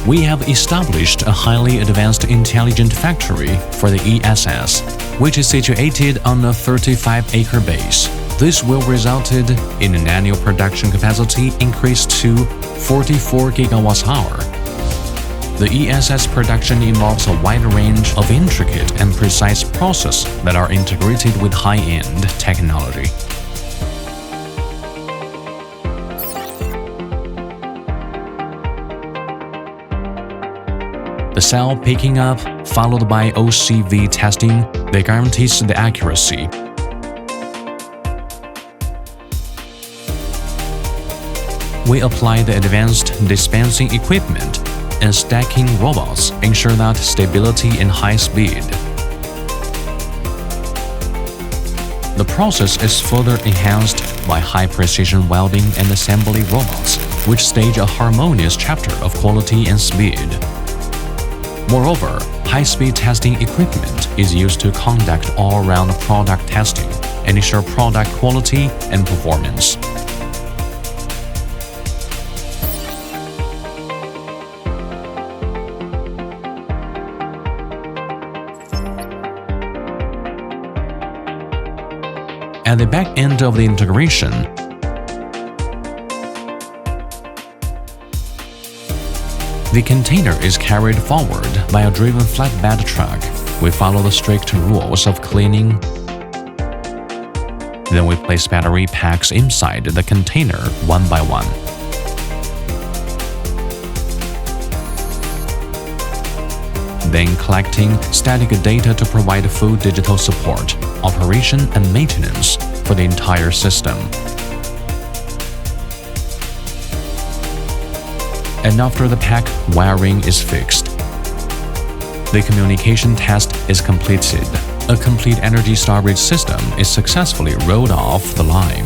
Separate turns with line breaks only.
We have established a highly advanced intelligent factory for the ESS, which is situated on a 35-acre base. This will result in an annual production capacity increase to 44 GWh. The ESS production involves a wide range of intricate and precise processes that are integrated with high-end technology. The cell picking up, followed by OCV testing, that guarantees the accuracy. We apply the advanced dispensing equipment and stacking robots ensure that stability and high speed. The process is further enhanced by high-precision welding and assembly robots, which stage a harmonious chapter of quality and speed. Moreover, high-speed testing equipment is used to conduct all-round product testing and ensure product quality and performance. At the back end of the integration, the container is carried forward by a driven flatbed truck. We follow the strict rules of cleaning. Then we place battery packs inside the container one by one. Then collecting static data to provide full digital support, operation and maintenance for the entire system. And after the pack wiring is fixed, the communication test is completed. A complete energy storage system is successfully rolled off the line.